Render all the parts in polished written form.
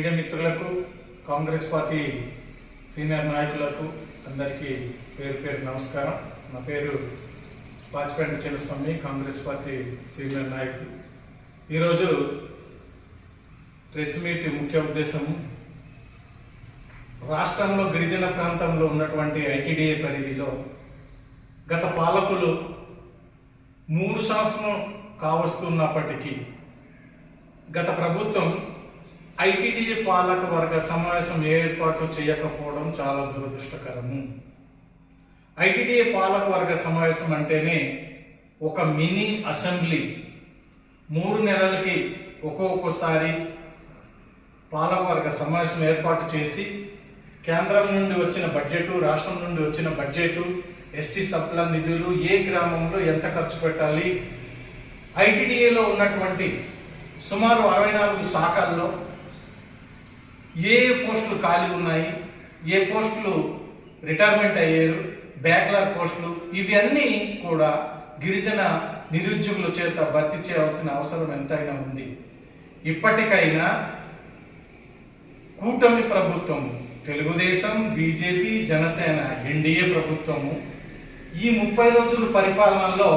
Media మిత్రులకు, Congress party senior నాయకులకు అందరికీ పేరు పేరు నమస్కారం. నా పేరు పాచిపెంట చిన్నస్వామి, కాంగ్రెస్ పార్టీ సీనియర్ నాయకుడు. ఈరోజు ప్రెస్ మీట్ ముఖ్య ఉద్దేశము రాష్ట్రంలో గిరిజన ప్రాంతంలో ఉన్నటువంటి ఐటీడీఏ పరిధిలో గత పాలకులు 3 సంవత్సరం కావస్తున్నప్పటికీ గత ప్రభుత్వం ఐటీడీఏ పాలక వర్గ సమావేశం ఏర్పాటు చేయకపోవడం చాలా దురదృష్టకరము. ఐటీడీఏ పాలక వర్గ సమావేశం అంటేనే ఒక మినీ అసెంబ్లీ. 3 నెలలకి ఒక్కొక్కసారి పాలకవర్గ సమావేశం ఏర్పాటు చేసి కేంద్రం నుండి వచ్చిన బడ్జెట్, రాష్ట్రం నుండి వచ్చిన బడ్జెట్, ఎస్టీ సప్ల నిధులు, ఏ గ్రామంలో ఎంత ఖర్చు పెట్టాలి, ఐటీడీఏలో ఉన్నటువంటి సుమారు 64 శాఖల్లో ఏ పోస్టులు ఖాళీ ఉన్నాయి, ఏ పోస్టులు రిటైర్మెంట్ అయ్యారు, బ్యాక్లాగ్ పోస్టులు, ఇవన్నీ కూడా గిరిజన నిరుద్యోగుల చేత భర్తీ చేయాల్సిన అవసరం ఎంతైనా ఉంది. ఇప్పటికైనా కూటమి ప్రభుత్వం, తెలుగుదేశం, బీజేపీ, జనసేన ఎన్డీఏ ప్రభుత్వము ఈ 30 రోజుల పరిపాలనలో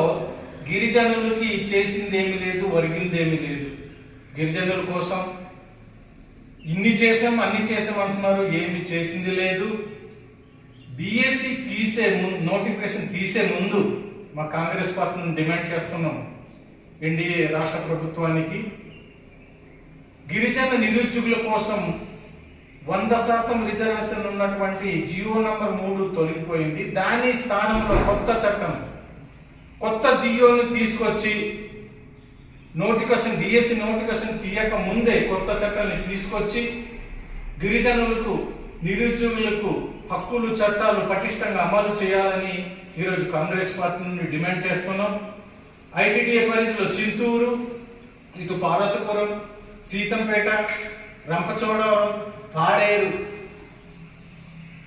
గిరిజనులకి చేసిందేమీ లేదు, ఒరిగిందేమీ లేదు. గిరిజనుల కోసం ఇన్ని చేసాం అన్ని చేసాం అంటున్నారు, ఏమి చేసింది లేదు. డిఎస్సి నోటిఫికేషన్ తీసే ముందు మా కాంగ్రెస్ పార్టీని డిమాండ్ చేస్తున్నాం ఎన్డీఏ రాష్ట్ర ప్రభుత్వానికి, గిరిజన నిరుద్యోగుల కోసం 100% రిజర్వేషన్ ఉన్నటువంటి జియో నంబర్ 3 తొలగిపోయింది. దాని స్థానంలో కొత్త జియోను తీసుకొచ్చి డిఎస్సి నోటిఫికేషన్ తీయక ముందే కొత్త చట్టాన్ని తీసుకొచ్చి గిరిజనులకు, నిరుద్యోగులకు హక్కులు, చట్టాలు పటిష్టంగా అమలు చేయాలని ఈరోజు కాంగ్రెస్ పార్టీ నుండి డిమాండ్ చేస్తున్నాం. ఐటీడీఏ పరిధిలో చింతూరు, ఇటు పార్వతీపురం, సీతంపేట, రంపచోడవరం, పాడేరు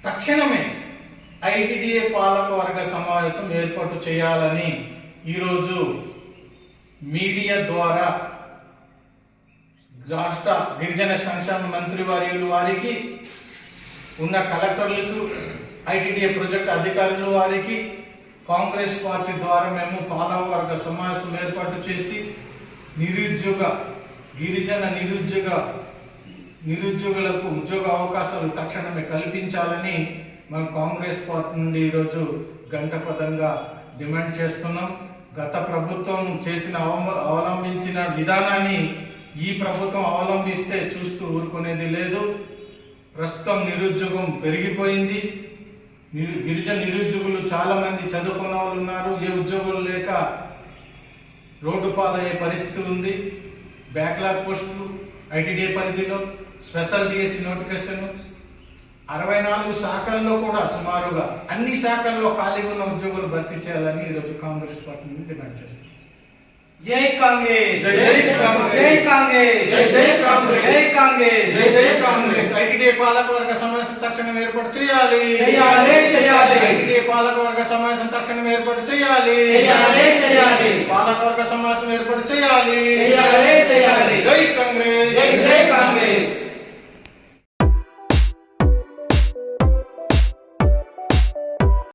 తక్షణమే ఐటీడీఏ పాలక వర్గ సమావేశం ఏర్పాటు చేయాలని ఈరోజు మీడియా ద్వారా రాష్ట్ర గిరిజన సంక్షేమ మంత్రి వారికి, ఉన్న కలెక్టర్లకు, ఐటీడీఏ ప్రాజెక్ట్ అధికారులు వారికి కాంగ్రెస్ పార్టీ ద్వారా మేము పాలక వర్గ సమావేశం ఏర్పాటు చేసి గిరిజన నిరుద్యోగులకు ఉద్యోగ అవకాశాలు తక్షణమే కల్పించాలని మనం కాంగ్రెస్ పార్టీ నుండి ఈరోజు గంటపదంగా డిమాండ్ చేస్తున్నాం. గత ప్రభుత్వం అవలంబించిన విధానాన్ని ఈ ప్రభుత్వం అవలంబిస్తే చూస్తూ ఊరుకునేది లేదు. ప్రస్తుతం నిరుద్యోగం పెరిగిపోయింది. గిరిజన నిరుద్యోగులు చాలా మంది చదువుకున్న వాళ్ళు ఉన్నారు, ఏ ఉద్యోగులు లేక రోడ్డు పాలయ్యే పరిస్థితి ఉంది. బ్యాక్లాగ్ పోస్టులు ఐటీడీఏ పరిధిలో, స్పెషల్ డిఎస్సి నోటిఫికేషన్ 64 శాఖల్లో కూడా సుమారుగా అన్ని శాఖల్లో ఖాళీగా ఉన్న ఉద్యోగులు భర్తీ చేయాలని ఈరోజు కాంగ్రెస్ పార్టీ నుండి డిమాండ్ చేస్తారు. జై కాంగ్రెస్, జై జై కాంగ్రెస్, జై కాంగ్రెస్, జై జై కాంగ్రెస్, జై కాంగ్రెస్, జై జై కాంగ్రెస్. ఐటీడీఏ పాలకవర్గ సమావేశం తక్షణం ఏర్పాటు చేయాలి. ఐటీడీఏ పాలకవర్గ సమావేశం తక్షణం ఏర్పాటు చేయాలి. పాలకవర్గ సమావేశం ఏర్పాటు చేయాలి. జై కాంగ్రెస్, జై కాంగ్రెస్, జై కాంగ్రెస్.